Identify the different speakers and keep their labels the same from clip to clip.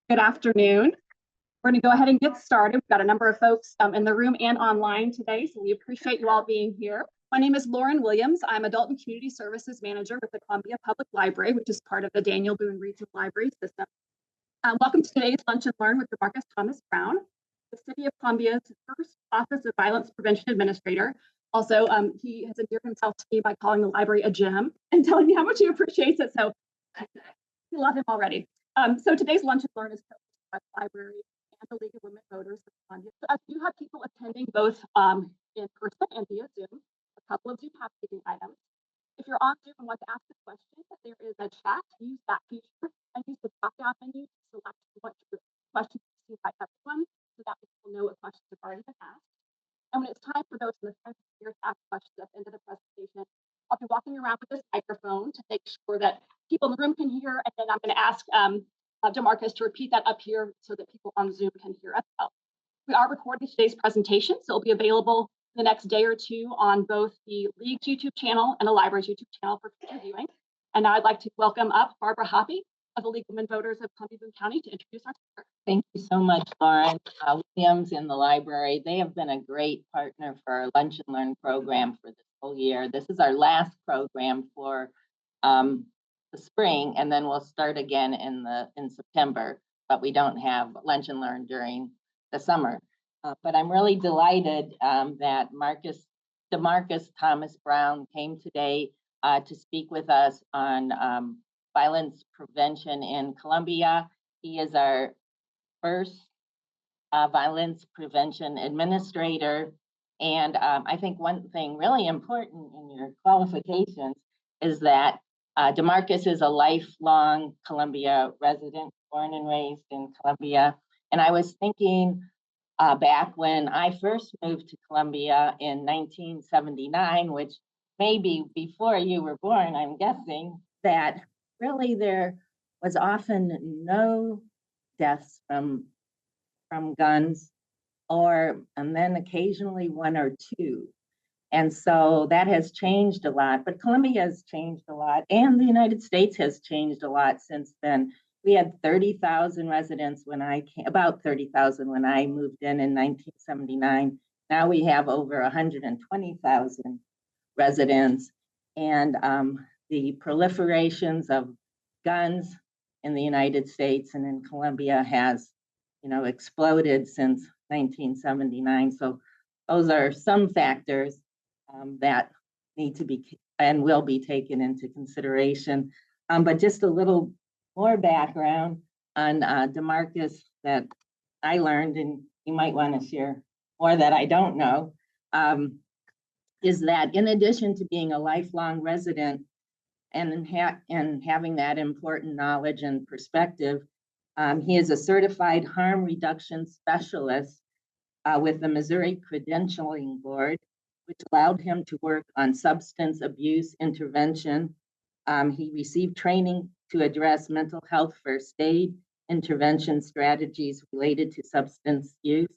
Speaker 1: Good afternoon. We're going to go ahead and get started. We've got a number of folks in the room and online today, so we appreciate you all being here. My name is Lauren Williams. I'm Adult and Community Services Manager with the Columbia Public Library, which is part of the Daniel Boone Regional Library System. Welcome to today's Lunch and Learn with DeMarcus Thomas Brown, the City of Columbia's first Office of Violence Prevention Administrator. Also, he has endeared himself to me by calling the library a gem and telling me how much he appreciates it, so we love him already. So today's Lunch and Learn is hosted by the library and the League of Women Voters of Columbia. So I do have people attending both in person and via Zoom. A couple of Zoom housekeeping items. If you're on Zoom and want to ask a question, there is a chat. Use that feature and use the drop-down menu to select what questions you see by everyone so that people know what questions have already been asked. And when it's time for those in the front here to ask questions at the end of the presentation, I'll be walking around with this microphone to make sure that people in the room can hear, and then I'm going to ask DeMarcus to repeat that up here so that people on Zoom can hear as well. We are recording today's presentation, so it'll be available the next day or two on both the League's YouTube channel and the library's YouTube channel for future viewing. And now I'd like to welcome up Barbara Hoppy of the League of Women Voters of Columbia Boone County to introduce our speaker.
Speaker 2: Thank you so much, Lauren. Williams in the library, they have been a great partner for our Lunch and Learn program for this whole year. This is our last program for the spring, and then we'll start again in September, but we don't have Lunch and Learn during the summer. But I'm really delighted that DeMarcus Thomas Brown came today to speak with us on violence prevention in Columbia. He is our first violence prevention administrator. And I think one thing really important in your qualifications is that DeMarcus is a lifelong Columbia resident, born and raised in Columbia. And I was thinking back when I first moved to Columbia in 1979, which maybe before you were born, I'm guessing, that really there was often no deaths from guns, and then occasionally one or two. And so that has changed a lot, but Columbia has changed a lot, and the United States has changed a lot since then. We had 30,000 residents about 30,000 when I moved in 1979. Now we have over 120,000 residents, and the proliferations of guns in the United States and in Columbia has, exploded since 1979. So those are some factors that need to be and will be taken into consideration. But just a little more background on DeMarcus that I learned, and you might want to share more that I don't know, is that in addition to being a lifelong resident and having that important knowledge and perspective, he is a certified harm reduction specialist with the Missouri Credentialing Board, which allowed him to work on substance abuse intervention. He received training to address mental health first aid, intervention strategies related to substance use,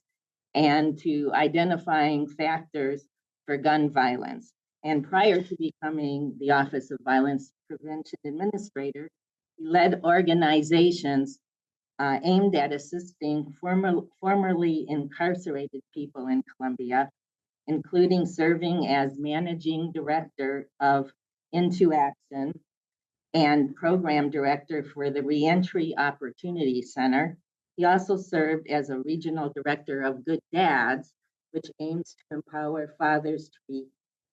Speaker 2: and to identifying factors for gun violence. And prior to becoming the Office of Violence Prevention Administrator, he led organizations aimed at assisting formerly incarcerated people in Columbia, including serving as managing director of Into Action and program director for the Reentry Opportunity Center. He also served as a regional director of Good Dads, which aims to empower fathers to be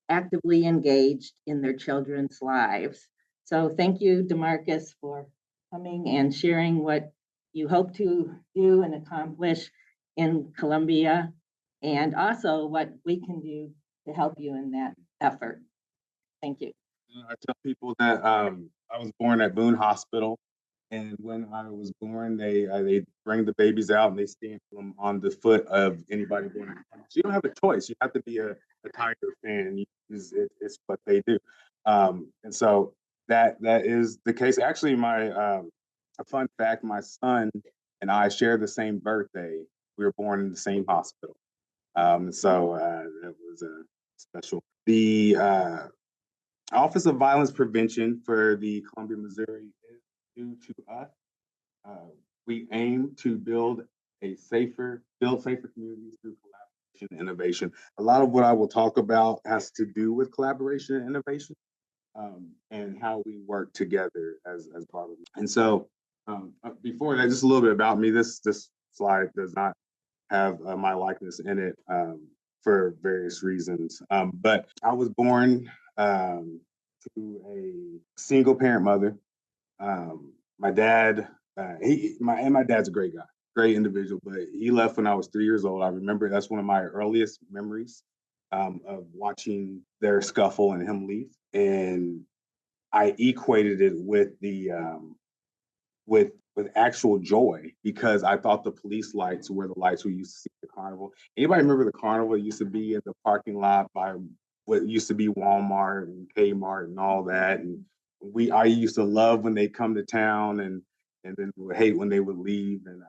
Speaker 2: actively engaged in their children's lives. So thank you, DeMarcus, for coming and sharing what you hope to do and accomplish in Columbia, and also what we can do to help you in that effort. Thank you.
Speaker 3: I tell people that I was born at Boone Hospital, and when I was born, they bring the babies out and they stand them on the foot of anybody born. So you don't have a choice. You have to be a Tiger fan. It's what they do, and so that is the case. Actually, a fun fact: my son and I share the same birthday. We were born in the same hospital, so that was special. The Office of Violence Prevention for the Columbia, Missouri is due to us. we aim to build safer communities through collaboration and innovation. A lot of what I will talk about has to do with collaboration and innovation, and how we work together as part of it. And so, before that, just a little bit about me. This slide does not have my likeness in it, for various reasons. But I was born to a single parent mother. My dad, my dad's a great guy, great individual, but he left when I was 3 years old. I remember that's one of my earliest memories, of watching their scuffle and him leave. And I equated it with with actual joy, because I thought the police lights were the lights we used to see at the carnival. Anybody remember the carnival used to be in the parking lot by what used to be Walmart and Kmart and all that? And I used to love when they come to town, and then would hate when they would leave. And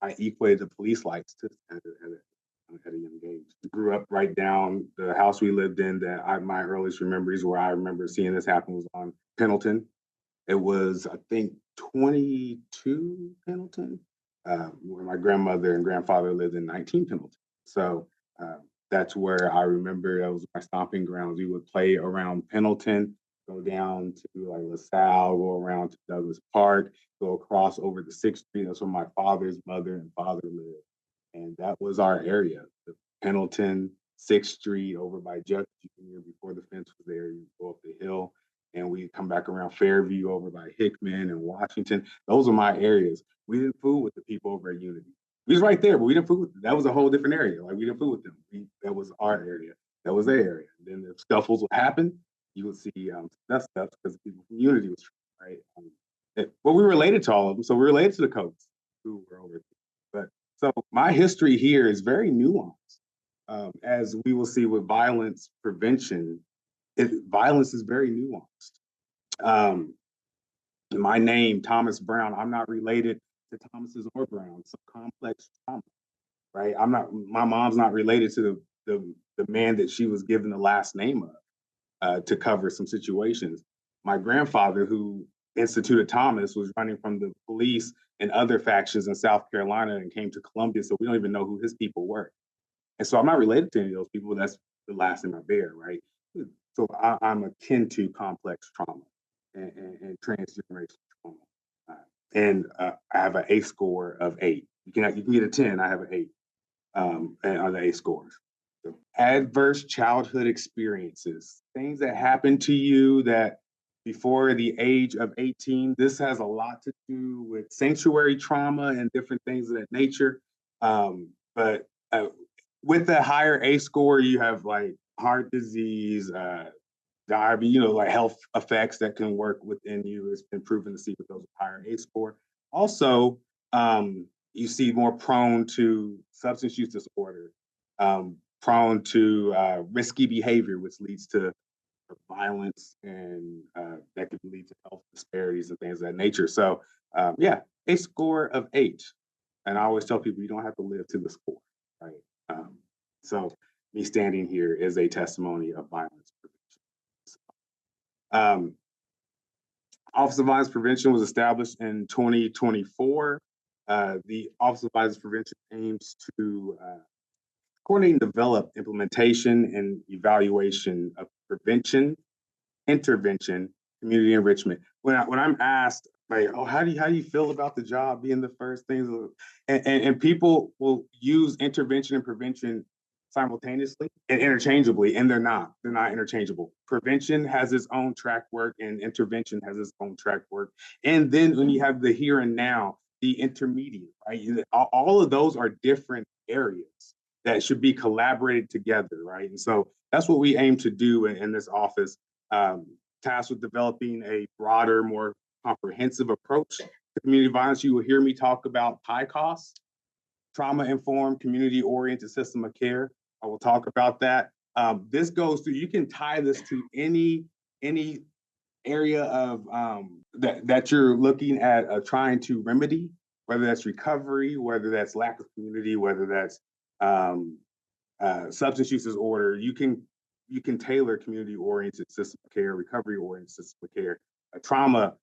Speaker 3: I equated the police lights to at a young age. Grew up right down the house we lived in. My earliest memories where I remember seeing this happen was on Pendleton. It was, I think, 22 Pendleton, where my grandmother and grandfather lived in 19 Pendleton. So that's where I remember that was my stomping grounds. We would play around Pendleton, go down to like LaSalle, go around to Douglas Park, go across over to 6th Street. That's where my father's mother and father lived. And that was our area, the Pendleton, 6th Street, over by Judge Jr. Before the fence was there. You go up the hill, and we come back around Fairview over by Hickman and Washington. Those are my areas. We didn't fool with the people over at Unity. We was right there, but we didn't fool with them. That was a whole different area. Like, we didn't fool with them. That was our area. That was their area. And then if scuffles would happen, you would see that stuff, because people from Unity was right. But we related to all of them, so we related to the Coats who were over there. But so my history here is very nuanced, as we will see with violence prevention. Violence is very nuanced. My name, Thomas Brown, I'm not related to Thomas's or Brown. Some complex trauma, right? My mom's not related to the man that she was given the last name of, to cover some situations. My grandfather, who instituted Thomas, was running from the police and other factions in South Carolina and came to Columbia, so we don't even know who his people were. And so I'm not related to any of those people. That's the last name I bear, right? So I'm akin to complex trauma and transgenerational trauma. And I have an A score of 8. You can get a 10. I have an 8, and on the A scores. So adverse childhood experiences, things that happen to you that before the age of 18. This has a lot to do with sanctuary trauma and different things of that nature. But with the higher A score, you have like heart disease, diabetes, like health effects that can work within you. It's been proven to see with those with higher A score. Also, you see more prone to substance use disorder, prone to risky behavior, which leads to violence, and that could lead to health disparities and things of that nature. So yeah, A score of 8. And I always tell people you don't have to live to the score, right? So me standing here is a testimony of violence prevention. Office of Violence Prevention was established in 2024. The Office of Violence Prevention aims to coordinate and develop implementation and evaluation of prevention, intervention, community enrichment. When I'm asked, like, oh, how do you feel about the job being the first things, and people will use intervention and prevention simultaneously and interchangeably, and they're not interchangeable. Prevention has its own track work, and intervention has its own track work. And then when you have the here and now, the intermediate, right? All of those are different areas that should be collaborated together, right? And so that's what we aim to do in this office, tasked with developing a broader, more comprehensive approach to community violence. You will hear me talk about PICOS, trauma-informed, community-oriented system of care. I will talk about that. This goes through, you can tie this to any area of that you're looking at trying to remedy, whether that's recovery, whether that's lack of community, whether that's substance use disorder. You can tailor community-oriented system of care, recovery-oriented system of care. Trauma,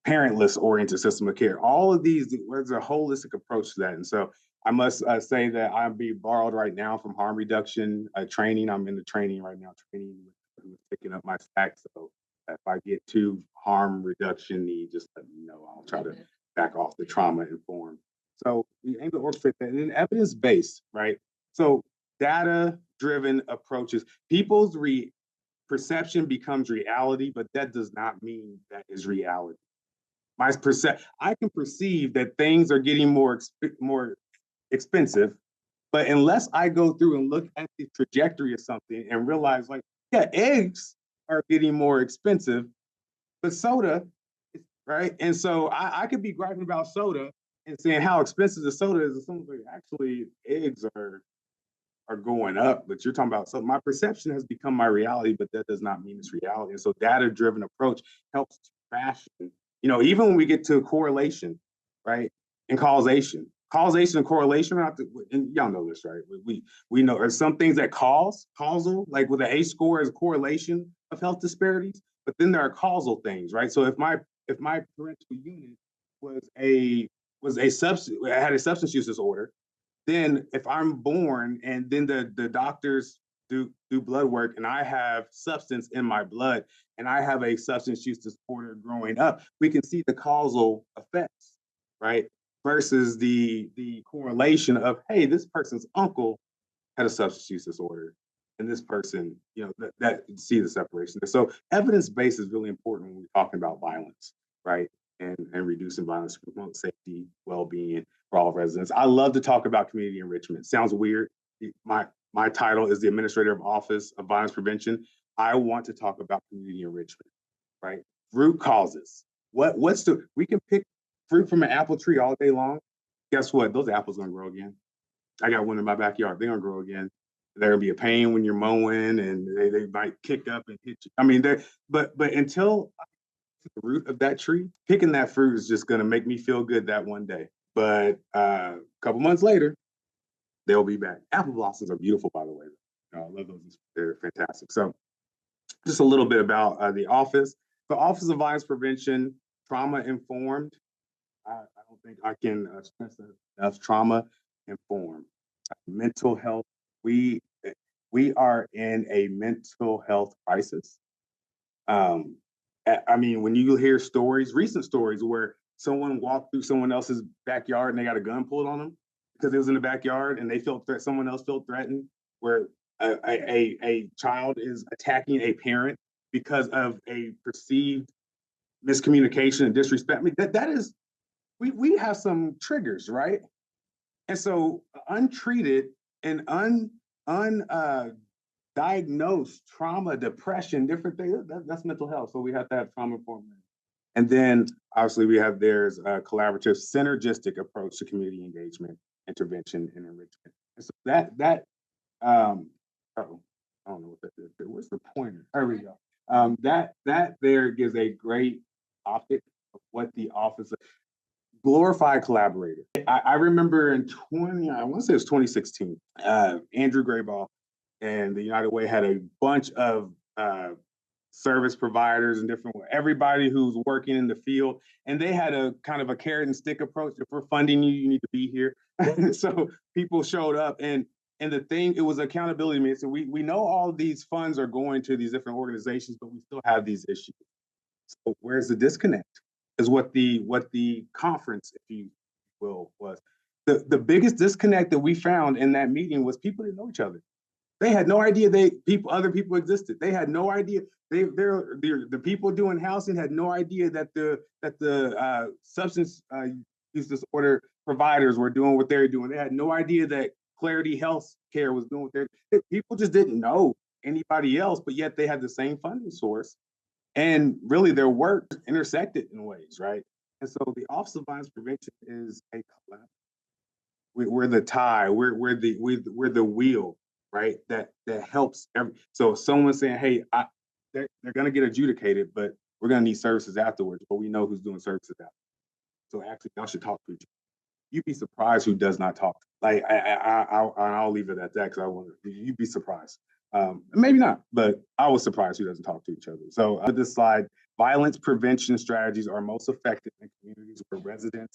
Speaker 3: parentless oriented system of care. All of these, there's a holistic approach to that. And so I must say that I'm being borrowed right now from harm reduction training. I'm in the training right now, training with picking up my stack. So if I get to harm reduction need, just let me know. I'll try to back off the trauma informed. So we aim to orchestrate that. And then evidence-based, right? So data-driven approaches. People's perception becomes reality, but that does not mean that is reality. I can perceive that things are getting more expensive, but unless I go through and look at the trajectory of something and realize, like, yeah, eggs are getting more expensive, but soda, right? And so I could be griping about soda and saying how expensive the soda is, and someone's like, actually, eggs are going up, but you're talking about, so my perception has become my reality, but that does not mean it's reality. And so data-driven approach helps to fashion, even when we get to correlation, right? And causation and correlation are not and y'all know this, right? We know there's some things that causal, like with an ACE score is a correlation of health disparities, but then there are causal things, right? So if my parental unit had a substance use disorder, then if I'm born and then the doctors do blood work and I have substance in my blood and I have a substance use disorder growing up, we can see the causal effects, right? Versus the correlation of, hey, this person's uncle had a substance use disorder and this person, that see the separation. So evidence-based is really important when we're talking about violence, right? And reducing violence, promote safety, well-being for all residents. I love to talk about community enrichment. Sounds weird. My title is the Administrative Office of Violence Prevention. I want to talk about community enrichment, right? Root causes. We can pick fruit from an apple tree all day long. Guess what? Those apples gonna grow again. I got one in my backyard. They're gonna grow again. They're gonna be a pain when you're mowing, and they might kick up and hit you. I mean, but until the root of that tree, picking that fruit is just gonna make me feel good that one day. But a couple months later, they'll be back. Apple blossoms are beautiful, by the way. I love those. They're fantastic. So just a little bit about the office. The Office of Violence Prevention, trauma informed. I don't think I can stress that enough. Trauma informed. Mental health. We are in a mental health crisis. I mean, when you hear recent stories where someone walked through someone else's backyard and they got a gun pulled on them because it was in the backyard and they someone else felt threatened, where a child is attacking a parent because of a perceived miscommunication and disrespect. I mean, that is, we have some triggers, right? And so untreated and diagnosed trauma, depression, different things, that's mental health. So we have to have trauma informed. And then obviously there's a collaborative, synergistic approach to community engagement, intervention, and enrichment. And so I don't know what that is. Where's the pointer? There we go. That there gives a great optic of what the office of glorified collaborator. I remember in I want to say it was 2016, Andrew Graybaugh and the United Way had a bunch of service providers and everybody who's working in the field, and they had a kind of a carrot and stick approach. If we're funding you, you need to be here. So people showed up, and the thing, it was accountability. So we know all these funds are going to these different organizations, but we still have these issues. So where's the disconnect? Is what the conference, if you will, was. The biggest disconnect that we found in that meeting was people didn't know each other. They had no idea other people existed. They had no idea. The people doing housing had no idea that the substance use disorder providers were doing what they're doing. They had no idea that Clarity Health Care was doing what people just didn't know anybody else, but yet they had the same funding source. And really their work intersected in ways, right? And so the Office of Violence Prevention is a collab. We're the tie, we're the wheel, right? That helps so if someone's saying, hey, they're gonna get adjudicated, but we're gonna need services afterwards, but we know who's doing services afterwards. So actually y'all should talk to each other. You'd be surprised who does not talk. Like I'll leave it at that, because you'd be surprised. Maybe not, but I was surprised who doesn't talk to each other. So this slide Violence prevention strategies are most effective in communities where resident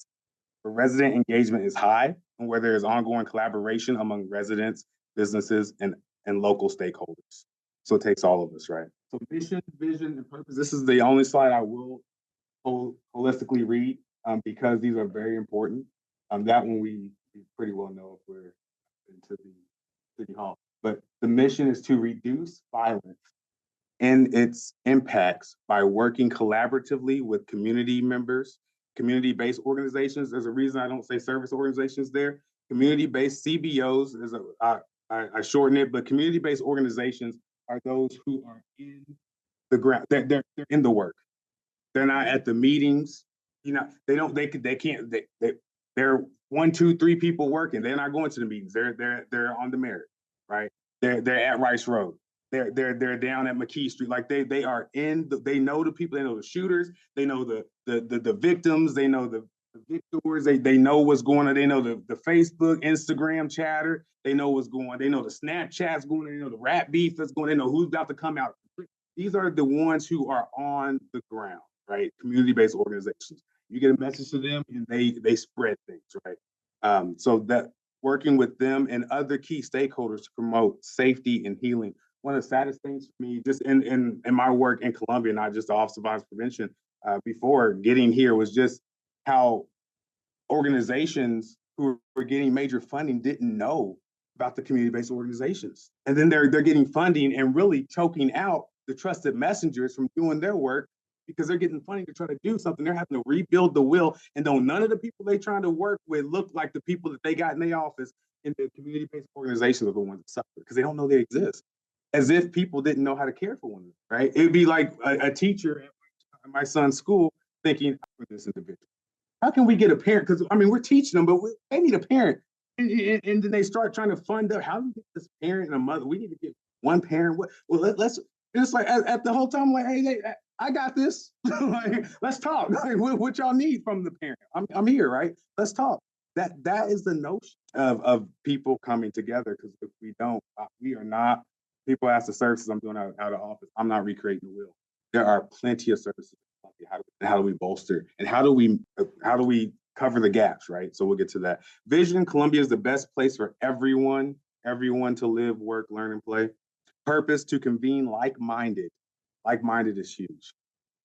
Speaker 3: engagement is high and where there is ongoing collaboration among residents, businesses, and local stakeholders. So it takes all of us, right? So mission, vision, and purpose. This is the only slide I will holistically read because these are very important. That one we pretty well know if we're into the city hall. But the mission is to reduce violence and its impacts by working collaboratively with community members, community-based organizations. There's a reason I don't say service organizations there. Community-based CBOs is I shorten it, but community-based organizations are those who are in the ground. They're in the work. They're not at the meetings. You know, they're 1, 2, 3 people working. They're not going to the meetings. They're on the merit, right? They're at Rice Road. They're down at McKee Street. Like they are they know the people, they know the shooters, they know the victims, they know the victors, they know what's going on, they know the Facebook, Instagram chatter, they know what's going on, they know the Snapchat's going on, they know the rap beef that's going on, they know who's about to come out. These are the ones who are on the ground, right? Community-based organizations. You get a message to them and they spread things, right? So that working with them and other key stakeholders to promote safety and healing. One of the saddest things for me, just in my work in Columbia, not just the Office of Violence Prevention, before getting here, was just how organizations who were getting major funding didn't know about the community-based organizations. And then they're getting funding and really choking out the trusted messengers from doing their work because they're getting funding to try to do something. They're having to rebuild the wheel, and don't none of the people they're trying to work with look like the people that they got in their office in the community-based organizations are the ones that suffer because they don't know they exist. As if people didn't know how to care for one another, right? It'd be like a teacher at my son's school thinking for this individual. How can we get a parent? Because I mean, we're teaching them, but they need a parent. And then they start trying to fund up. How do we get this parent and a mother? We need to get one parent. Well, let's. It's like at the whole time, like, hey, I got this. Like, let's talk. Like, what y'all need from the parent? I'm here, right? Let's talk. That is the notion of people coming together. Because if we don't, we are not. People ask the services I'm doing out of office. I'm not recreating the wheel. There are plenty of services. How do we bolster and how do we cover the gaps, right? So we'll get to that. Vision: Columbia is the best place for everyone to live, work, learn, and play. Purpose: to convene like-minded. Like-minded is huge.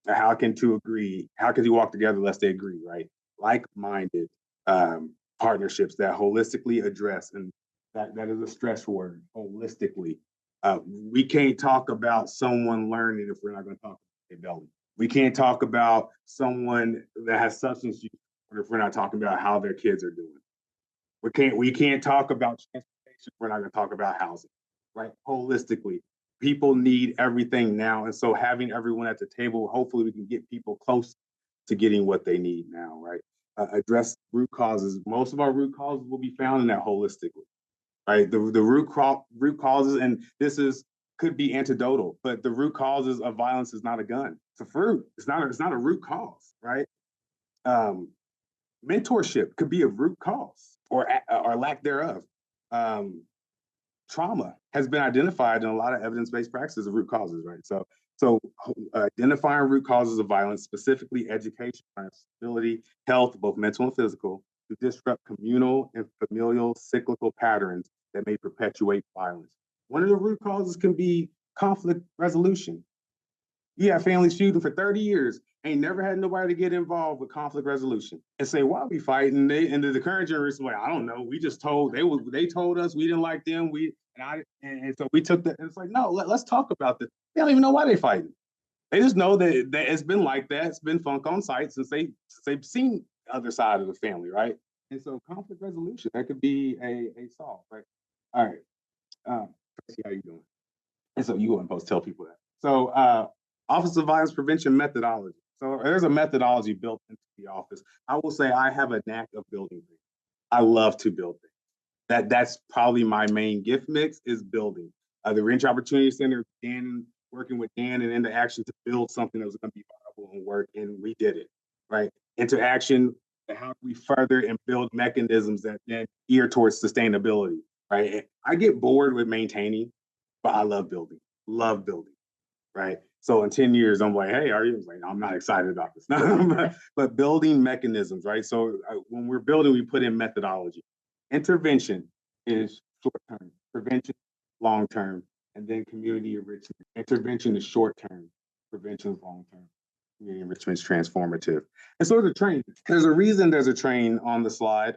Speaker 3: How can two agree? How can you walk together unless they agree, right? Like-minded partnerships that holistically address, and that is a stress word, holistically. We can't talk about someone learning if we're not going to talk about their belly. We can't talk about someone that has substance use if we're not talking about how their kids are doing. We can't talk about transportation if we're not going to talk about housing, right? Holistically, people need everything now. And so having everyone at the table, hopefully we can get people close to getting what they need now, right? Address root causes. Most of our root causes will be found in that holistically, right? The root causes, and could be antidotal, but the root causes of violence is not a gun. It's a fruit. It's not a root cause, right? Mentorship could be a root cause or lack thereof. Trauma has been identified in a lot of evidence-based practices of root causes, right? So identifying root causes of violence, specifically education, stability, health, both mental and physical, to disrupt communal and familial cyclical patterns that may perpetuate violence. One of the root causes can be conflict resolution. You have families feuding for 30 years, ain't never had nobody to get involved with conflict resolution and say, why are we fighting? And the current generation, like, I don't know. We just they told us we didn't like them. And so we took that. And it's like, no, let's talk about this. They don't even know why they fighting. They just know that it's been like that. It's been funk on site since they've seen the other side of the family, right? And so conflict resolution, that could be a solve, right? All right. Tracy, how you doing? And so you go and post tell people that. So Office of Violence Prevention methodology. So there's a methodology built into the office. I will say I have a knack of building things. I love to build things. That's probably my main gift mix is building. The Ranch Opportunity Center, working with Dan and Into Action to build something that was going to be viable and work, and we did it, right? Into Action, how do we further and build mechanisms that then gear towards sustainability, right? I get bored with maintaining, but I love building, right? So in 10 years, I'm like, hey, are you? I was like, I'm not excited about this. But building mechanisms, right? So when we're building, we put in methodology. Intervention is short term, prevention, long term, and then community enrichment. Intervention is short term, prevention is long term. Community enrichment is transformative. And so the train, there's a reason there's a train on the slide,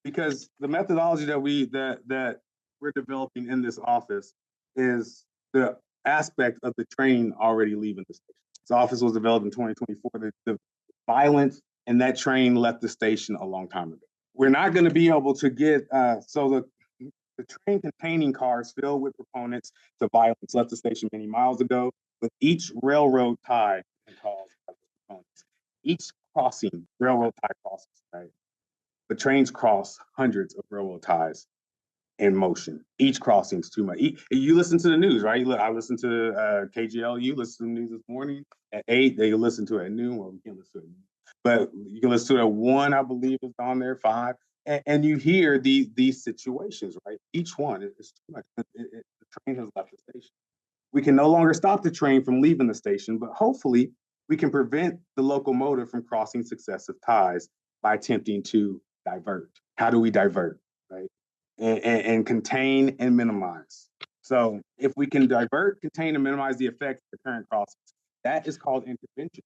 Speaker 3: because the methodology that we're developing in this office is the aspect of the train already leaving the station. This office was developed in 2024. The violence in that train left the station a long time ago. We're not going to be able to get, so the train containing cars filled with proponents to violence left the station many miles ago, with each railroad tie and calls proponents. Each crossing, railroad tie crosses, right? The trains cross hundreds of railroad ties in motion. Each crossing is too much. You listen to the news, right? I listen to KGL. You listen to the news this morning at 8. They listen to it at noon. Well, we can't listen to it, but you can listen to it at 1, I believe, is on there, 5. And you hear these situations, right? Each one is too much. The train has left the station. We can no longer stop the train from leaving the station, but hopefully we can prevent the locomotive from crossing successive ties by attempting to divert. How do we divert, right? And contain and minimize. So if we can divert, contain, and minimize the effects of the current crossings, that is called intervention.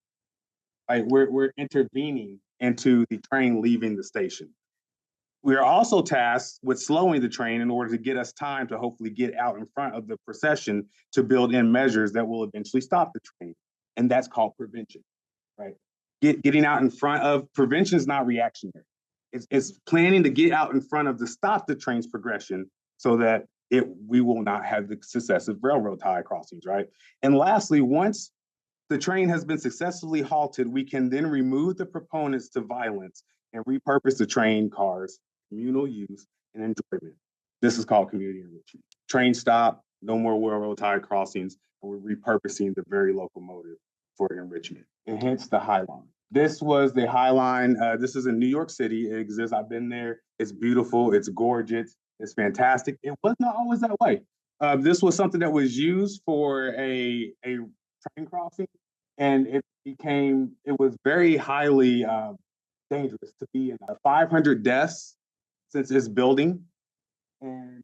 Speaker 3: Right? We're intervening into the train leaving the station. We are also tasked with slowing the train in order to get us time to hopefully get out in front of the procession to build in measures that will eventually stop the train. And that's called prevention, right? Getting out in front of prevention is not reactionary. It's planning to get out in front of to stop the train's progression so that we will not have the successive railroad tie crossings, right? And lastly, once the train has been successfully halted, we can then remove the proponents to violence and repurpose the train cars, communal use, and enjoyment. This is called community enrichment. Train stop, no more railroad tie crossings, and we're repurposing the very locomotive for enrichment, and hence the High Line. This was the High Line. This is in New York City. It exists. I've been there. It's beautiful. It's gorgeous. It's fantastic. It was not always that way. This was something that was used for a train crossing, and it was very highly dangerous to be in. 500 deaths since its building, and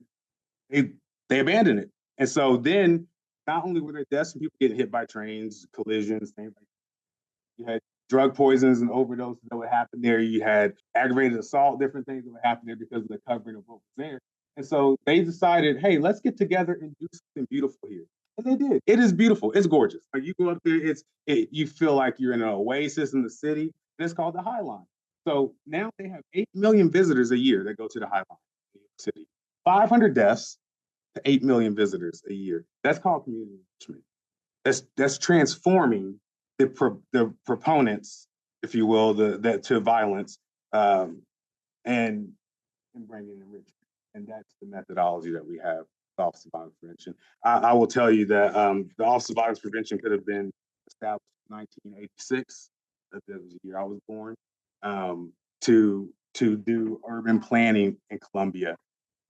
Speaker 3: they abandoned it. And so then not only were there deaths from people getting hit by trains, collisions, things like that, you had drug poisons and overdoses that would happen there. You had aggravated assault, different things that would happen there because of the covering of what was there. And so they decided, hey, let's get together and do something beautiful here. And they did. It is beautiful. It's gorgeous. Like you go up there, you feel like you're in an oasis in the city. And it's called the High Line. So now they have 8 million visitors a year that go to the High Line in New York City. 500 deaths to 8 million visitors a year. That's called community enrichment. That's transforming the proponents, if you will, to violence, and bringing enrichment. And that's the methodology that we have, the Office of Violence Prevention. I will tell you that the Office of Violence Prevention could have been established in 1986. That was the year I was born, to do urban planning in Columbia,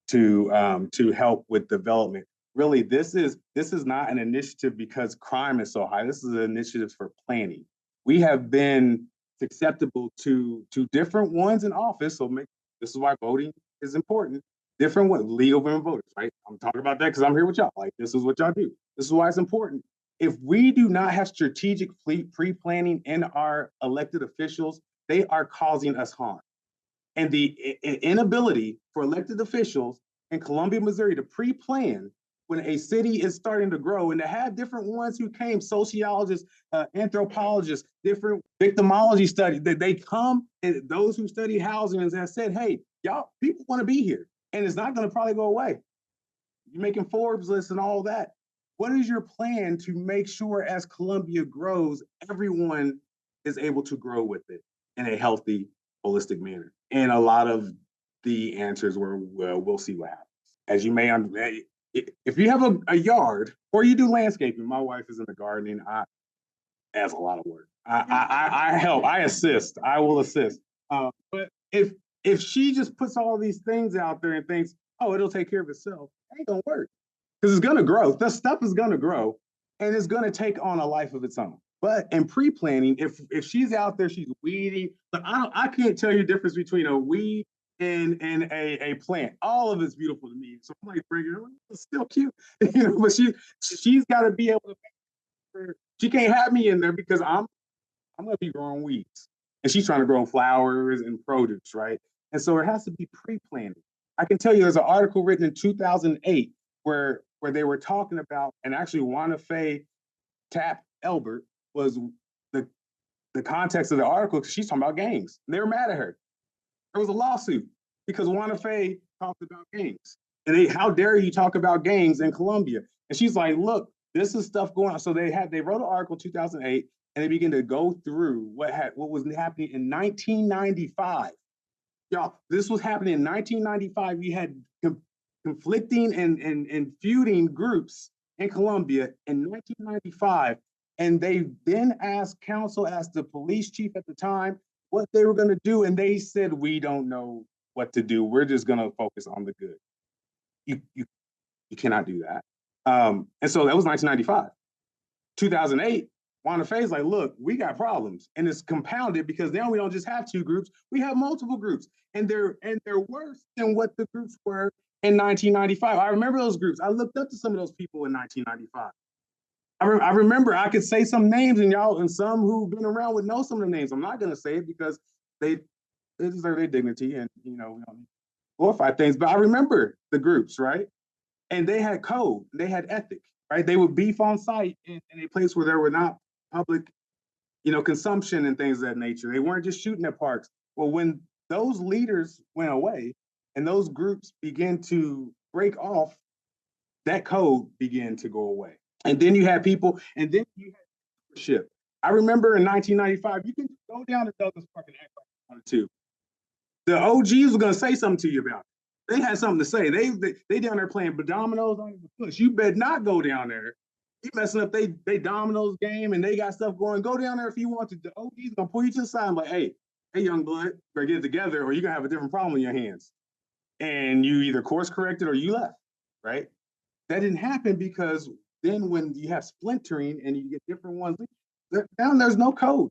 Speaker 3: to help with development. Really, this is not an initiative because crime is so high. This is an initiative for planning. We have been susceptible to different ones in office. So this is why voting is important. Different ones, League of Women Voters, right? I'm talking about that because I'm here with y'all. Like, this is what y'all do. This is why it's important. If we do not have strategic pre-planning in our elected officials, they are causing us harm. And the inability for elected officials in Columbia, Missouri to pre-plan when a city is starting to grow and to have different ones who came, sociologists, anthropologists, different victimology studies, that they come, and those who study housing and have said, hey, y'all, people want to be here. And it's not going to probably go away. You're making Forbes lists and all that. What is your plan to make sure as Columbia grows, everyone is able to grow with it in a healthy, holistic manner? And a lot of the answers were, well, we'll see what happens. As you may understand, if you have a yard or you do landscaping, my wife is in the gardening. That's a lot of work. I help, I assist, I will assist. But if she just puts all these things out there and thinks, oh, it'll take care of itself, it ain't gonna work. Because it's gonna grow. That stuff is gonna grow. and it's going to take on a life of its own. But in pre-planning, if she's out there, she's weeding. But I can't tell you the difference between a weed and a plant. All of it's beautiful to me. So I'm like, bring her, it's still cute, But she's got to be able to. She can't have me in there because I'm gonna be growing weeds, and she's trying to grow flowers and produce, right? And so it has to be pre-planning. I can tell you, there's an article written in 2008 where they were talking about, and actually Wanda Faye Tapp Elbert was the the context of the article because she's talking about gangs. And they were mad at her. There was a lawsuit because Wanda Faye talked about gangs. And how dare you talk about gangs in Colombia? And she's like, look, this is stuff going on. So they wrote an article 2008 and they began to go through what was happening in 1995. Y'all, this was happening in 1995. You had conflicting and feuding groups in Colombia in 1995. And they then asked the police chief at the time, what they were going to do. And they said, we don't know what to do. We're just going to focus on the good. You cannot do that. And so that was 1995. 2008, Wanda Faye's like, look, we got problems. And it's compounded because now we don't just have two groups, we have multiple groups. And they're worse than what the groups were in 1995. I remember those groups. I looked up to some of those people in 1995. I remember I could say some names and y'all, and some who've been around would know some of the names. I'm not going to say it because they deserve their dignity and, we don't glorify things. But I remember the groups, right? And they had code, they had ethic, right? They would beef on site in a place where there were not public, consumption and things of that nature. They weren't just shooting at parks. Well, when those leaders went away and those groups began to break off, that code began to go away. And then you had people, and then you had leadership. I remember in 1995, you can go down to Douglas Park and act like you wanted to. The OGs were going to say something to you about it. They had something to say. They down there playing dominoes on the push. You better not go down there. You messing up they dominoes game and they got stuff going. Go down there if you want to. The OG's going to pull you to the side and like, hey, young blood, better get it together or you're going to have a different problem in your hands. And you either course corrected or you left, right? That didn't happen because then when you have splintering and you get different ones, down there's no code.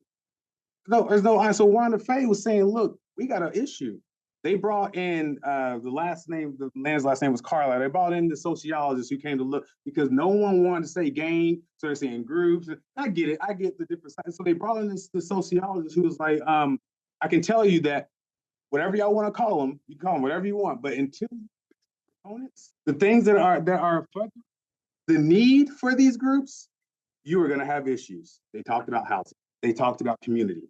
Speaker 3: No, there's no. So Wanda Faye was saying, look, we got an issue. They brought in the land's last name was Carlisle. They brought in the sociologists who came to look because no one wanted to say gang. So they're saying groups. I get it. I get the different sides. So they brought in the sociologist who was like, I can tell you that whatever y'all want to call them, you call them whatever you want. But until components, the things that are the need for these groups, you are going to have issues. They talked about housing. They talked about community.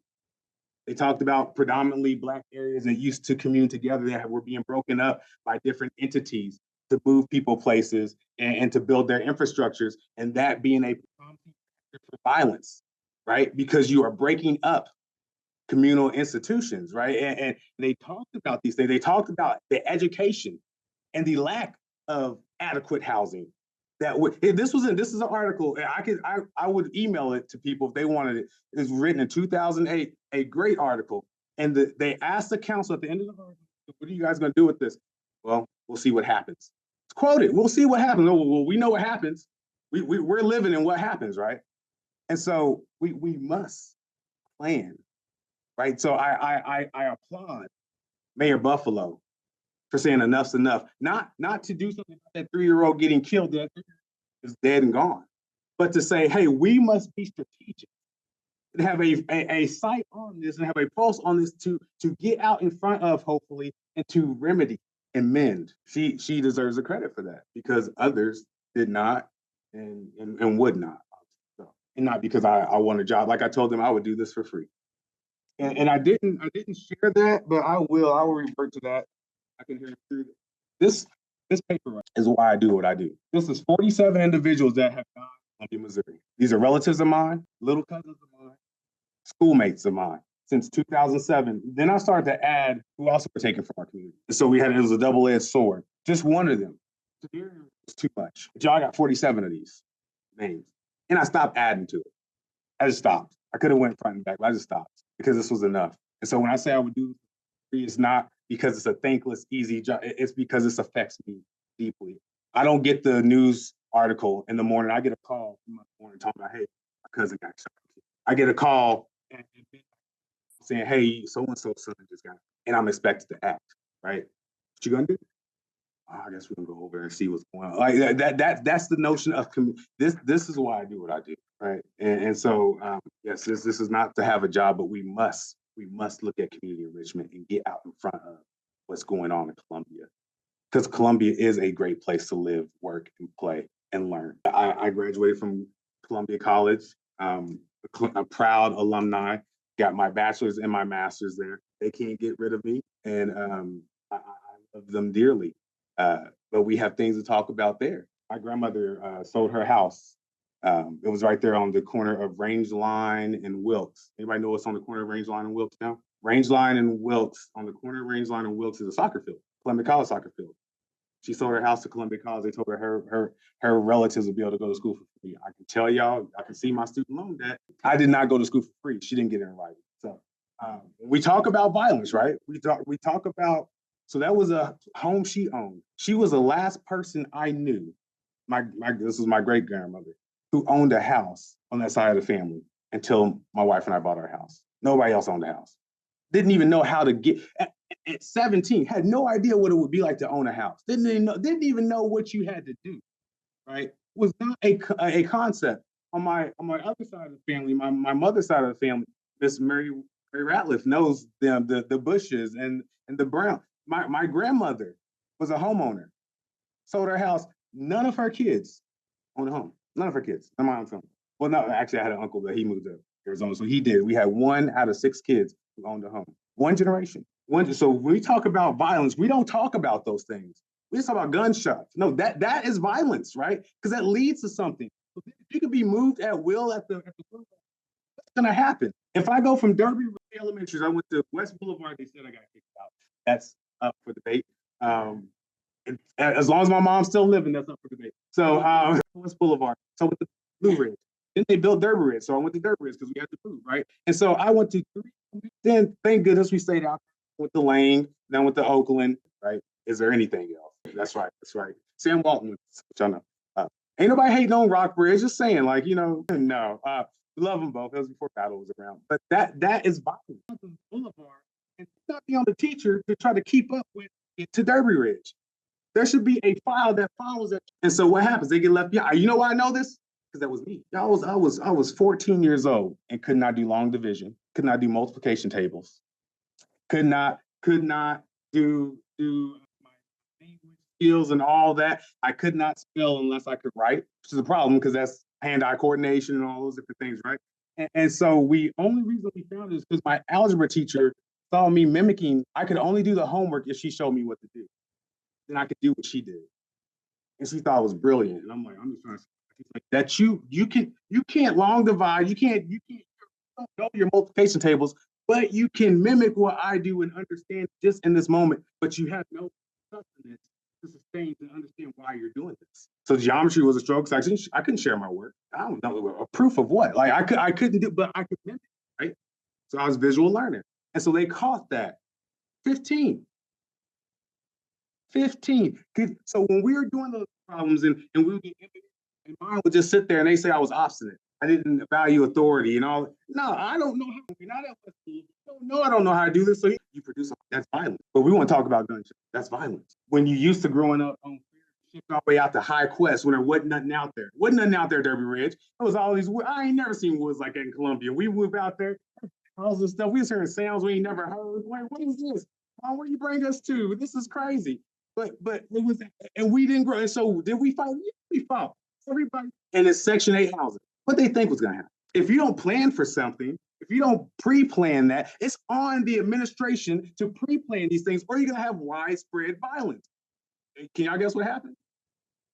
Speaker 3: They talked about predominantly Black areas that used to commune together that were being broken up by different entities to move people places and to build their infrastructures, and that being a factor for violence, right? Because you are breaking up communal institutions, right? And they talked about these things. They talked about the education and the lack of adequate housing. This is an article. I would email it to people if they wanted it. It was written in 2008, a great article. And they asked the council at the end of the article, what are you guys going to do with this? Well, we'll see what happens. It's quoted. We'll see what happens. Well, we know what happens. We're living in what happens, right? And so we must plan, right? So I applaud Mayor Buffalo for saying enough's enough. Not to do something about that 3-year-old getting killed that is dead and gone, but to say, hey, we must be strategic and have a sight on this and have a pulse on this to get out in front of, hopefully, and to remedy and mend. She deserves the credit for that because others did not and would not. So, and not because I want a job. Like I told them I would do this for free. And I didn't share that, but I will revert to that. I can hear you through this paper is why I do what I do. This is 47 individuals that have gone under Missouri. These are relatives of mine, little cousins of mine, schoolmates of mine since 2007. Then I started to add who also were taken from our community. So it was a double-edged sword. Just one of them. It was too much. But y'all got 47 of these names. And I stopped adding to it. I just stopped. I could have went front and back, but I just stopped because this was enough. And so when I say I would do it's not because it's a thankless, easy job. It's because this affects me deeply. I don't get the news article in the morning. I get a call in the morning talking about, hey, my cousin got shot. I get a call saying, hey, so-and-so son just got, and I'm expected to act, right? What you gonna do? I guess we're gonna go over and see what's going on. Like that's the notion of this is why I do what I do, right? And so yes, this is not to have a job, but we must look at community enrichment and get out in front of what's going on in Columbia, because Columbia is a great place to live, work, and play and learn. I graduated from Columbia College, a proud alumni. Got my bachelor's and my master's there. They can't get rid of me, and I love them dearly. But we have things to talk about there. My grandmother sold her house. It was right there on the corner of Range Line and Wilkes. Anybody know what's on the corner of Range Line and Wilkes now? Range Line and Wilkes, on the corner of Range Line and Wilkes is a soccer field, Columbia College soccer field. She sold her house to Columbia College. They told her relatives would be able to go to school for free. I can tell y'all, I can see my student loan debt. I did not go to school for free. She didn't get it in writing. So we talk about violence, right? We talk about, so that was a home she owned. She was the last person I knew. This was my great grandmother who owned a house on that side of the family until my wife and I bought our house. Nobody else owned the house. Didn't even know how to get. At 17, had no idea what it would be like to own a house. Didn't even know what you had to do, right? Was not a concept. On my other side of the family, my mother's side of the family, Miss Mary Ratliff knows them, the Bushes and the Brown. My grandmother was a homeowner, sold her house. None of her kids owned a home. None of her kids. My mom's home. Well, no, actually, I had an uncle, but he moved to Arizona, so he did. We had 1 out of 6 kids who owned a home. One generation. So when we talk about violence, we don't talk about those things. We just talk about gunshots. No, that is violence, right? Because that leads to something. You can be moved at will at the what's gonna happen. If I go from Derby Elementary, I went to West Boulevard, they said I got kicked out. That's up for debate. As long as my mom's still living, that's up for debate. So West Boulevard. So with the Blue Ridge. Then they built Derby Ridge. So I went to Derby Ridge because we had to move, right? And so I went to 3. Then thank goodness we stayed out with the Lane, then with the Oakland, right? Is there anything else? That's right. Sam Walton, which I know. Ain't nobody hating on Rockbridge, just saying, like, no. We love them both. That was before battle was around. But that is violence. Boulevard, and not be on the teacher to try to keep up with it to Derby Ridge. There should be a file that follows it. And so what happens? They get left behind. You know why I know this? Because that was me. I was 14 years old and could not do long division, could not do multiplication tables, could not do my language skills and all that. I could not spell unless I could write, which is a problem because that's hand-eye coordination and all those different things, right? And so only reason we found it is because my algebra teacher saw me mimicking. I could only do the homework if she showed me what to do. Then I could do what she did. And she thought it was brilliant. And I'm like, I'm just trying to say like, that you can't long divide, you can't know your multiplication tables, but you can mimic what I do and understand just in this moment, but you have no sustenance to sustain to understand why you're doing this. So geometry was a struggle because I couldn't share my work. I don't know a proof of what. Like I couldn't do, but I could mimic, right? So I was visual learner. And so they caught that. 15. So when we were doing those problems and we would get and mine would just sit there and they say I was obstinate. I didn't value authority and all. No, I don't know how. Not at West School. No, I don't know how to do this. So you produce something that's violent. But we want to talk about gunshots. That's violence. When you used to growing up on shipped all the way out to High Quest when there wasn't nothing out there. Wasn't nothing out there, Derby Ridge. It was all these. I ain't never seen woods like that in Columbia. We moved out there, all this stuff. We was hearing sounds we ain't never heard. Wait, what is this? Oh, where you bring us to? This is crazy. But it was, and we didn't grow. And so did we fight? Yeah, we fought. Everybody in this Section 8 housing. What they think was going to happen. If you don't plan for something, if you don't pre-plan that, it's on the administration to pre-plan these things, or you're going to have widespread violence. Can y'all guess what happened?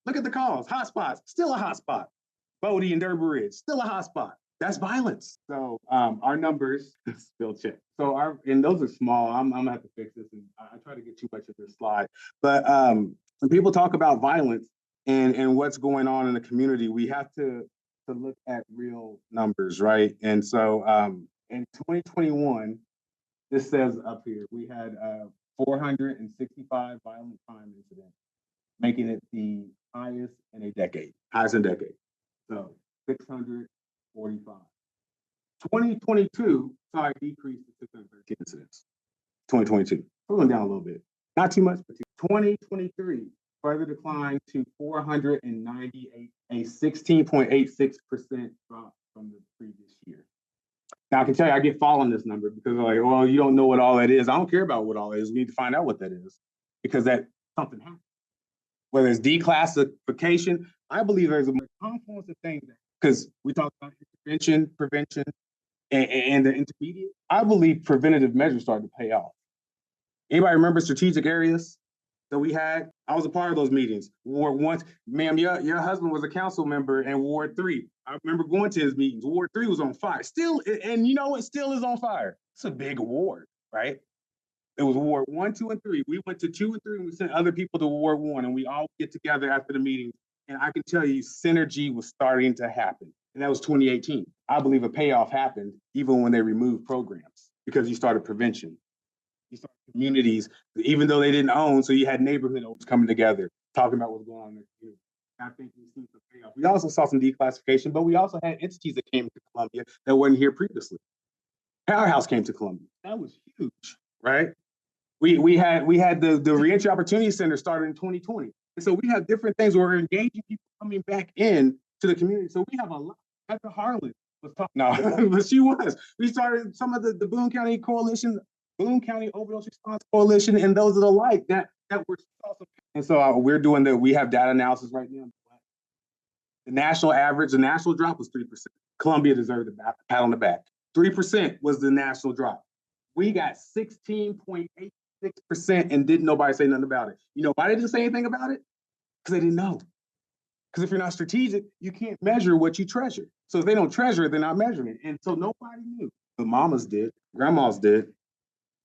Speaker 3: Look at the cause. Hotspots, still a hotspot. Bodie and Derby Ridge, still a hotspot. That's violence. So our numbers still check. So and those are small. I'm gonna have to fix this, and I try to get too much of this slide. But when people talk about violence and what's going on in the community, we have to look at real numbers, right? And so in 2021, this says up here, we had 465 violent crime incidents, making it the highest in a decade, highest in a decade. So 645. 2022 saw a decrease to 613 incidents. 2022, going down a little bit, not too much, but 2023 further declined to 498, a 16.86% drop from the previous year. Now I can tell you, I get following this number because they're like, well, you don't know what all that is. I don't care about what all that is. We need to find out what that is because that something happened. Whether it's declassification, I believe there's a confluence of things because we talked about intervention, prevention, and the intermediate. I believe preventative measures started to pay off. Anybody remember strategic areas that we had? I was a part of those meetings. Ward 1, ma'am, your husband was a council member in Ward 3. I remember going to his meetings. Ward 3 was on fire. Still, and you know what? Still is on fire. It's a big award, right? It was Ward 1, 2, and 3. We went to 2 and 3 and we sent other people to Ward 1 and we all get together after the meeting. And I can tell you synergy was starting to happen. And that was 2018. I believe a payoff happened even when they removed programs because you started prevention. You started communities, even though they didn't own, so you had neighborhood owners coming together, talking about what's going on in the community. I think we've seen some payoff. We also saw some declassification, but we also had entities that came to Columbia that weren't here previously. Powerhouse came to Columbia. That was huge, right? We had the Reentry Opportunity Center started in 2020. And so we have different things where we're engaging people coming back in to the community. So we have a lot. Heather Harlan was talking, no, but she was. We started some of the Boone County Coalition, Boone County Overdose Response Coalition, and those are the like that were also. And so we're doing we have data analysis right now. The national average, the national drop was 3%. Columbia deserved a pat on the back. 3% was the national drop. We got 16.86% and didn't nobody say nothing about it. You know why they didn't say anything about it? Because they didn't know. Because if you're not strategic, you can't measure what you treasure. So if they don't treasure it, they're not measuring it. And so nobody knew. The mamas did, grandmas did,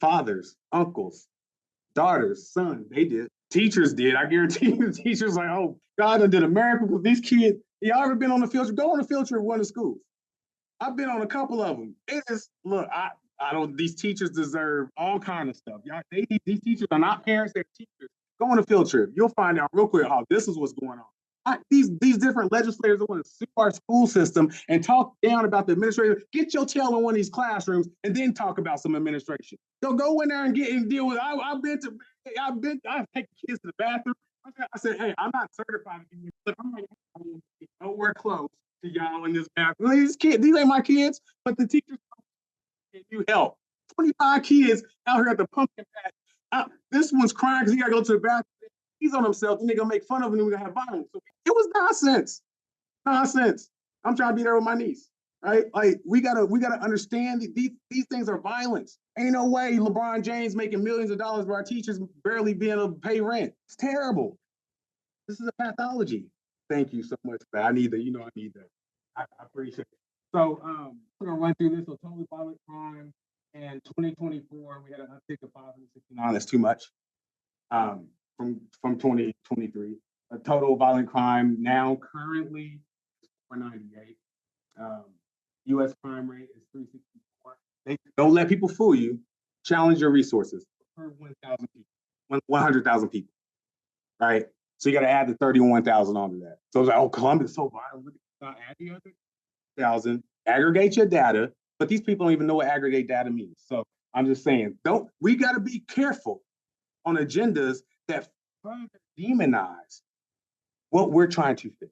Speaker 3: fathers, uncles, daughters, sons, they did. Teachers did. I guarantee you, the teachers like, oh, God, I did a miracle with these kids. Y'all ever been on a field trip? Go on a field trip with one of the schools. I've been on a couple of them. It is, look, I don't, these teachers deserve all kind of stuff. Y'all, these teachers are not parents, they're teachers. Go on a field trip. You'll find out real quick how this is what's going on. These different legislators that want to sue our school system and talk down about the administrator. Get your tail in one of these classrooms and then talk about some administration. So go in there and deal with. I've taken kids to the bathroom. I said, hey, I'm not certified, but I'm like, nowhere close to y'all in this bathroom. These ain't my kids, but the teachers can you help? 25 kids out here at the pumpkin patch. This one's crying because he got to go to the bathroom. He's on himself, and they're gonna make fun of him, and we're gonna have violence. So it was nonsense. Nonsense. I'm trying to be there with my niece, right? Like we gotta understand these things are violence. Ain't no way LeBron James making millions of dollars, but our teachers barely being able to pay rent. It's terrible. This is a pathology. Thank you so much. I need that. I need that. I appreciate it. So we're gonna run through this. So total violent crime in 2024, we had an uptick of 569. That's too much. From 2023, a total violent crime now currently 498. U.S. crime rate is 364. Don't let people fool you. Challenge your resources per 1,000 people, 100,000 people, right? So you got to add the 31,000 onto that. So it's like, oh, Columbia is so violent. Add the other 1,000. Aggregate your data, but these people don't even know what aggregate data means. So I'm just saying, we got to be careful on agendas that further demonize what we're trying to fix,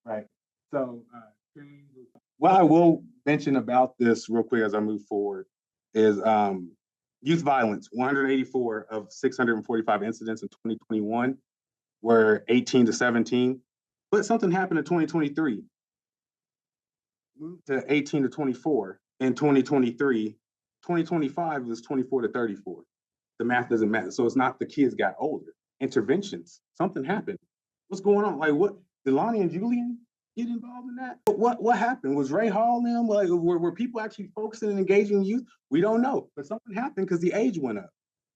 Speaker 3: right? So, what I will mention about this real quick as I move forward is youth violence. 184 of 645 incidents in 2021 were 18 to 17, but something happened in 2023. Moved to 18 to 24 in 2023. 2025 was 24 to 34. The math doesn't matter. So it's not the kids got older. Interventions, something happened. What's going on? Like what? Did Lonnie and Julian get involved in that? What happened? Was Ray Hall them? Like were people actually focusing and engaging youth? We don't know. But something happened because the age went up.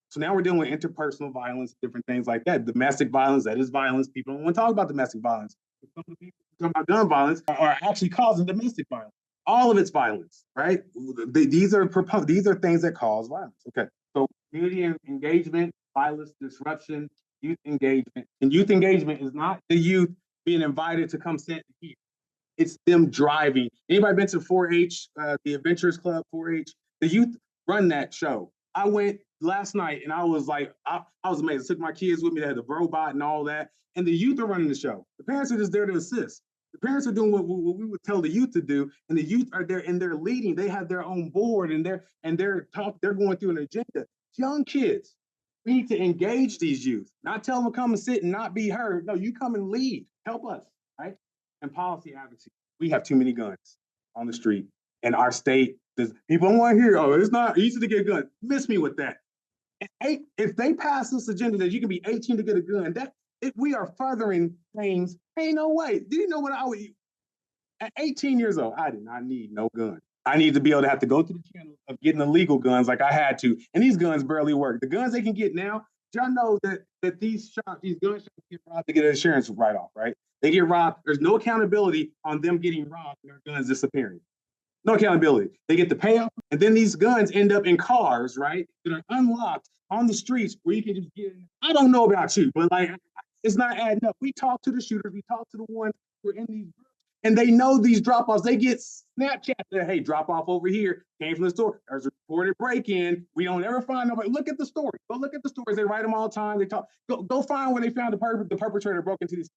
Speaker 3: So now we're dealing with interpersonal violence, different things like that. Domestic violence, that is violence. People don't want to talk about domestic violence. Some of the people who talk about gun violence are actually causing domestic violence. All of it's violence, right? These are things that cause violence. Okay. So community engagement, violence disruption, youth engagement. And youth engagement is not the youth being invited to come sit here. It's them driving. Anybody been to 4-H, the Adventurers Club 4-H? The youth run that show. I went last night and I was like, I was amazed. I took my kids with me. They had the robot and all that. And the youth are running the show. The parents are just there to assist. The parents are doing what we would tell the youth to do, and the youth are there and they're leading. They have their own board and they're going through an agenda. Young kids, we need to engage these youth, not tell them to come and sit and not be heard. No, you come and lead. Help us, right? And policy advocacy. We have too many guns on the street. In our state, people don't want to hear, oh, it's not easy to get a gun. Miss me with that. If they pass this agenda that you can be 18 to get a gun, we are furthering things. Ain't no way. Do you know what I would? At 18 years old, I did not need no gun. I need to be able to have to go through the channel of getting illegal guns like I had to, and these guns barely work. The guns they can get now, y'all know that these gun shops get robbed to get an insurance write-off, right? They get robbed. There's no accountability on them getting robbed and their guns disappearing. No accountability. They get the payoff, and then these guns end up in cars, right? That are unlocked on the streets where you can just get in. I don't know about you, but like, it's not adding up. We talk to the shooters, we talk to the ones who are in these groups, and they know these drop-offs. They get Snapchat that, hey, drop off over here, came from the store. There's a reported break-in. We don't ever find nobody. Look at the story. Go look at the stories. They write them all the time. They talk. Go find where they found the perpetrator broke into these.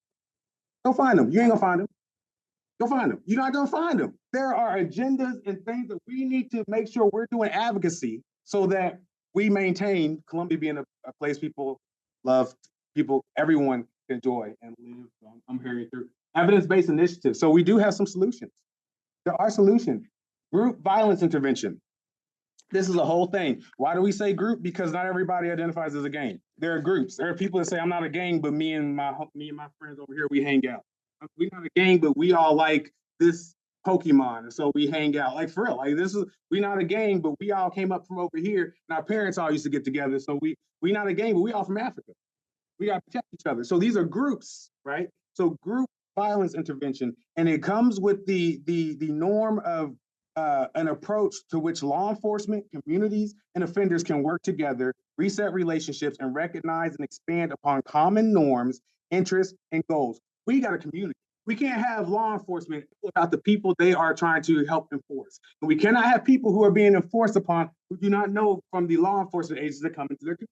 Speaker 3: Go find them. You ain't gonna find them. Go find them. You're not gonna find them. There are agendas and things that we need to make sure we're doing advocacy so that we maintain Columbia being a place people love, everyone can enjoy and live. I'm hearing through evidence-based initiatives. So we do have some solutions. There are solutions. Group violence intervention. This is a whole thing. Why do we say group? Because not everybody identifies as a gang. There are groups. There are people that say, I'm not a gang, but me and my friends over here, we hang out. We're not a gang, but we all like this Pokemon, and so we hang out. Like, for real, like, we're not a gang, but we all came up from over here, and our parents all used to get together. So we not a gang, but we all from Africa. We got to protect each other. So these are groups, right? So group violence intervention, and it comes with the norm of an approach to which law enforcement, communities, and offenders can work together, reset relationships, and recognize and expand upon common norms, interests, and goals. We got a community. We can't have law enforcement without the people they are trying to help enforce. And we cannot have people who are being enforced upon who do not know from the law enforcement agencies that come into their community.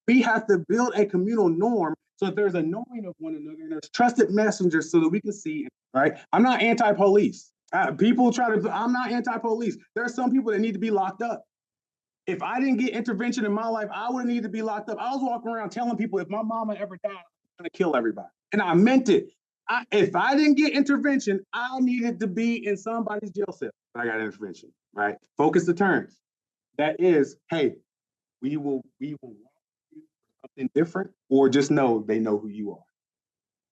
Speaker 3: We have to build a communal norm so that there's a knowing of one another and there's trusted messengers so that we can see, right? I'm not anti-police. People try to, I'm not anti-police. There are some people that need to be locked up. If I didn't get intervention in my life, I would need to be locked up. I was walking around telling people if my mama ever died, I'm gonna kill everybody. And I meant it. If I didn't get intervention, I needed to be in somebody's jail cell. I got intervention, right? Focus deterrence. That is, hey, we will want something different, or just know they know who you are.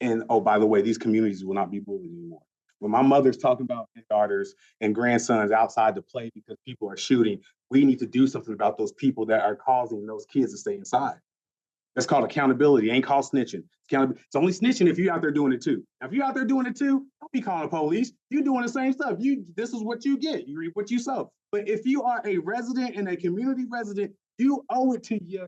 Speaker 3: And oh, by the way, these communities will not be bullied anymore. When my mother's talking about their daughters and grandsons outside to play because people are shooting, we need to do something about those people that are causing those kids to stay inside. That's called accountability. It ain't called snitching. It's only snitching if you're out there doing it too. Now, if you're out there doing it too, don't be calling the police. You're doing the same stuff. This is what you get. You reap what you sow. But if you are a resident and a community resident, you owe it to your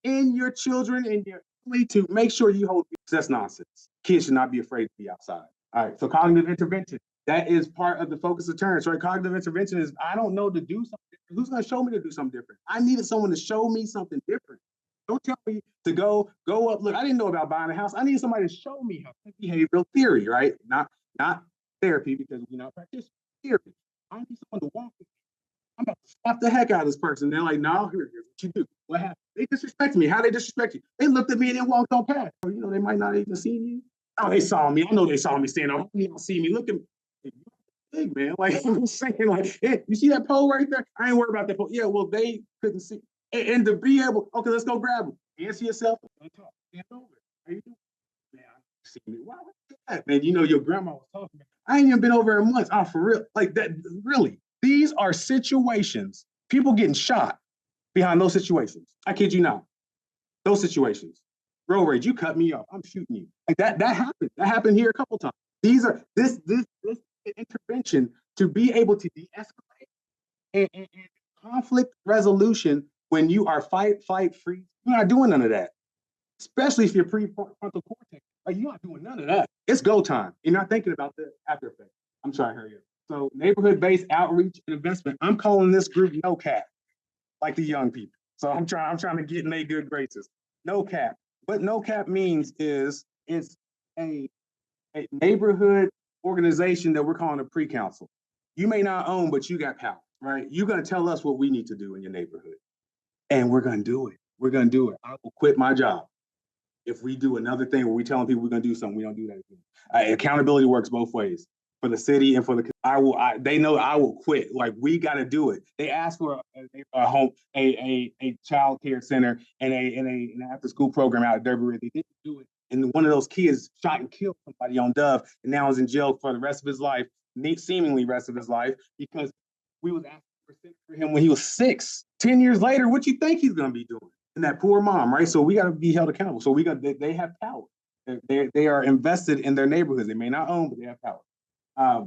Speaker 3: and your children and your family to make sure you hold. That's nonsense. Kids should not be afraid to be outside. All right. So cognitive intervention. That is part of the focus deterrence, right? Cognitive intervention is I don't know to do something different. Who's going to show me to do something different? I needed someone to show me something different. Don't tell me to go up. Look, I didn't know about buying a house. I needed somebody to show me how behavioral theory, right? Not therapy, because we're not practicing theory. I need someone to walk with me. I'm about to slap the heck out of this person. They're like, no, here's what you do. What happened? They disrespect me. How they disrespect you? They looked at me and then walked on past. Or, they might not even see you. Oh, they saw me. I know they saw me stand up. They don't see me. Look at me. Big man. Like I'm saying, like, hey, you see that pole right there? I ain't worried about that pole. Yeah, well, they couldn't see. And to be able, okay, let's go grab them. Answer yourself. Don't talk. Stand over. How you doing? Man, I see me. Wow, that? Man, your grandma was talking about. I ain't even been over in months. Oh, for real. Like that, really. These are situations, people getting shot behind those situations. I kid you not. Those situations. Road rage, you cut me off. I'm shooting you. Like that happened. That happened here a couple times. These are this intervention to be able to de-escalate and conflict resolution when you are fight, freeze. You're not doing none of that. especially if you're prefrontal cortex. Like, you're not doing none of that. It's go time. You're not thinking about the after effect. I'm trying to hurry up. So neighborhood-based outreach and investment. I'm calling this group no cap, like the young people. So I'm trying to get in their good graces. No cap. What no cap means is it's a neighborhood organization that we're calling a pre-council. You may not own, but you got power, right? You're gonna tell us what we need to do in your neighborhood. And we're gonna do it. We're gonna do it. I will quit my job if we do another thing where we telling people we're gonna do something, we don't do that again. Accountability works both ways for the city and for the. They know I will quit. Like, we got to do it. They asked for a home, a child care center and an after school program out at Derby Ridge. They didn't do it, and one of those kids shot and killed somebody on Dove, and now is in jail for the rest of his life, seemingly rest of his life, because we was asking for him when he was 6. 10 years later, what you think he's gonna be doing? And that poor mom, right? So we got to be held accountable. So they have power. They are invested in their neighborhoods. They may not own, but they have power.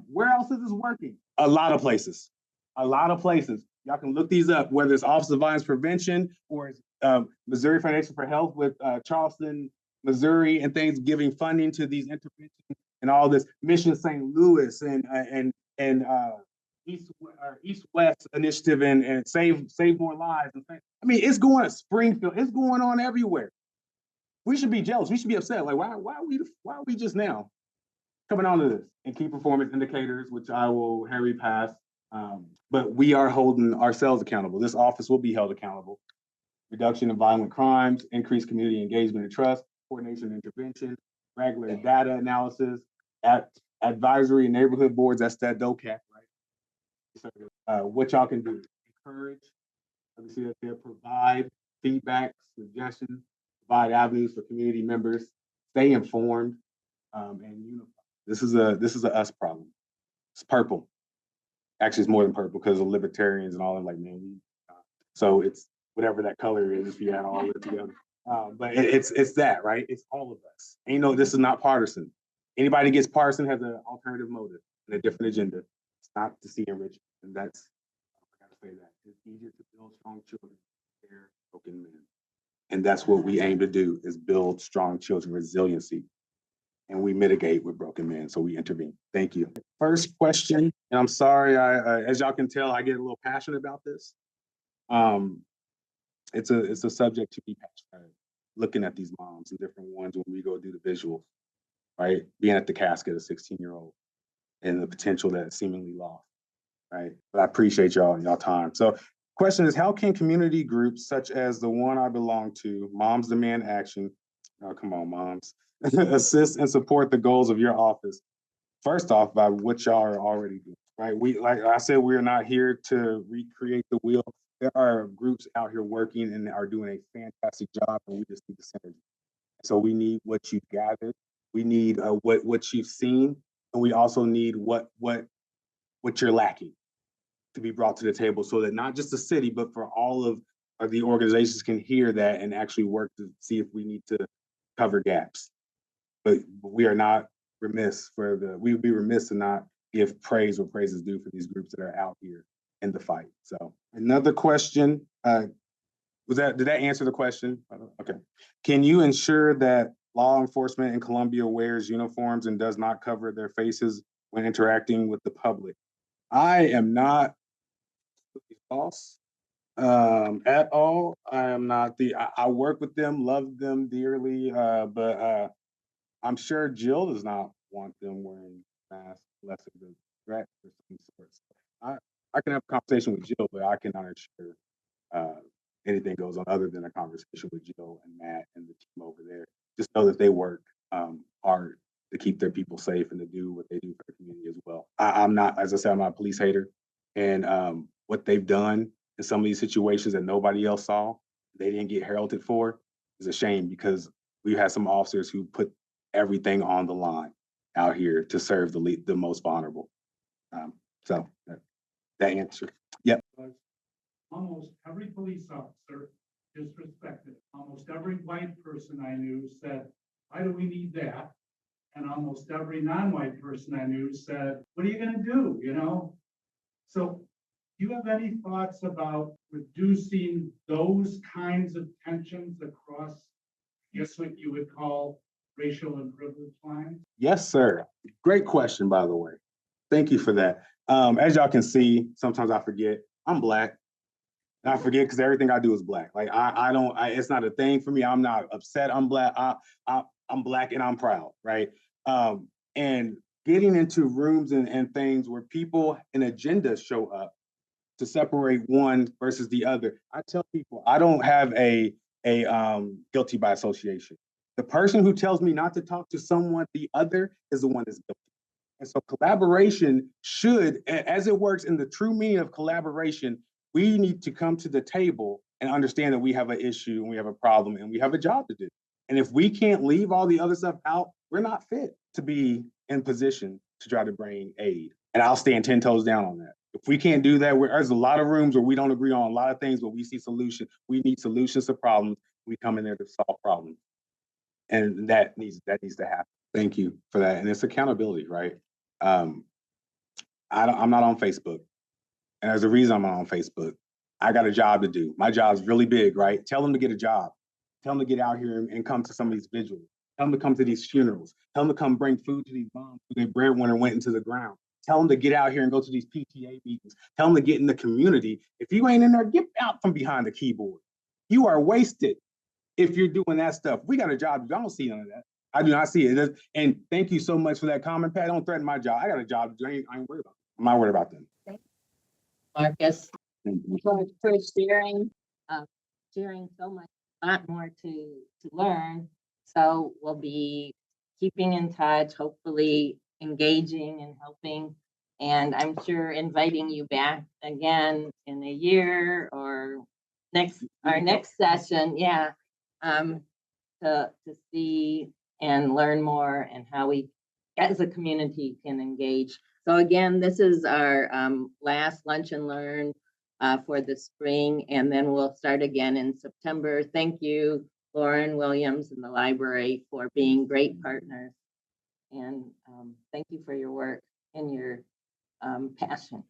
Speaker 3: Where else is this working? A lot of places. A lot of places. Y'all can look these up, whether it's Office of Violence Prevention or it's Missouri Foundation for Health with Charleston, Missouri, and things, giving funding to these interventions and all this. Mission St. Louis and East West Initiative and Save More Lives. I mean, it's going to Springfield. It's going on everywhere. We should be jealous. We should be upset. Like, why are we just now coming onto this? And key performance indicators, which I will hurry past. But we are holding ourselves accountable. This office will be held accountable. Reduction in violent crimes, increased community engagement and trust, coordination and intervention, regular data analysis, advisory and neighborhood boards. That's that DOCAP, right? What y'all can do: encourage, see that there, provide feedback, suggestions, provide avenues for community members, stay informed, and unify. This is a us problem. It's purple. Actually, it's more than purple because of libertarians and all that. Like, man, so it's whatever that color is if you add all of it together. But it's that, right? It's all of us. And this is not partisan. Anybody gets partisan has an alternative motive and a different agenda. It's not to see enrichment, and that's, I gotta say that it's easier to build strong children than broken men, and that's what we aim to do: is build strong children resiliency, and we mitigate with broken men. So we intervene. Thank you. First question, and I'm sorry, I as y'all can tell, I get a little passionate about this. It's a subject to be passionate. Looking at these moms and different ones when we go do the visuals, right? Being at the casket of a 16-year-old and the potential that seemingly lost, right? But I appreciate y'all time. So question is, how can community groups such as the one I belong to, Moms Demand Action, oh, come on, moms, assist and support the goals of your office? First off, by what y'all are already doing, right? We, like I said, we are not here to recreate the wheel. There are groups out here working and are doing a fantastic job, and we just need the synergy. So we need what you've gathered. We need what you've seen, and we also need what you're lacking to be brought to the table, so that not just the city, but for all of the organizations can hear that and actually work to see if we need to cover gaps. But we are not remiss we would be remiss to not give praise where praise is due for these groups that are out here in the fight. So another question, did that answer the question? Okay. Can you ensure that law enforcement in Columbia wears uniforms and does not cover their faces when interacting with the public? I am not boss at all. I am not I work with them, love them dearly, but I'm sure Jill does not want them wearing masks unless it's a threat of some sort. I can have a conversation with Jill, but I cannot ensure anything goes on other than a conversation with Jill and Matt and the team over there. Just know that they work hard to keep their people safe and to do what they do for the community as well. I'm not, as I said, I'm not a police hater, and what they've done in some of these situations that nobody else saw, they didn't get heralded for, is a shame, because we had some officers who put everything on the line out here to serve the most vulnerable. So that answer. Yep.
Speaker 4: Almost every police officer disrespected. Almost every white person I knew said, why do we need that? And almost every non-white person I knew said, what are you gonna do, So do you have any thoughts about reducing those kinds of tensions across guess what you would call racial and privilege lines?
Speaker 3: Yes, sir. Great question, by the way. Thank you for that. As y'all can see, sometimes I forget I'm Black. And I forget because everything I do is Black. Like I don't, it's not a thing for me. I'm not upset. I'm Black. I'm Black and I'm proud, right? And getting into rooms and things where people and agendas show up to separate one versus the other. I tell people I don't have a guilty by association. The person who tells me not to talk to someone, the other, is the one that's guilty. And so collaboration should, as it works in the true meaning of collaboration, we need to come to the table and understand that we have an issue and we have a problem and we have a job to do. And if we can't leave all the other stuff out, we're not fit to be in position to try to bring aid. And I'll stand 10 toes down on that. If we can't do that, there's a lot of rooms where we don't agree on a lot of things, but we see solutions. We need solutions to problems. We come in there to solve problems. And that needs to happen. Thank you for that. And it's accountability, right? I'm not on Facebook. And there's a reason I'm not on Facebook. I got a job to do. My job's really big, right? Tell them to get a job. Tell them to get out here and come to some of these vigils. Tell them to come to these funerals. Tell them to come bring food to these moms who their breadwinner went into the ground. Tell them to get out here and go to these PTA meetings. Tell them to get in the community. If you ain't in there, get out from behind the keyboard. You are wasted if you're doing that stuff. We got a job. I don't see none of that. I do not see it. And thank you so much for that comment, Pat. Don't threaten my job. I got a job to do. I ain't worried about it. I'm not worried about them.
Speaker 2: Marcus,
Speaker 3: Thank you.
Speaker 2: for sharing so much, a lot more to learn. So we'll be keeping in touch, hopefully engaging and helping. And I'm sure inviting you back again in a year or our next session, yeah. To see and learn more and how we as a community can engage. So again, this is our last Lunch and Learn for the spring, and then we'll start again in September. Thank you, Lauren Williams and the library, for being great partners. And thank you for your work and your passion.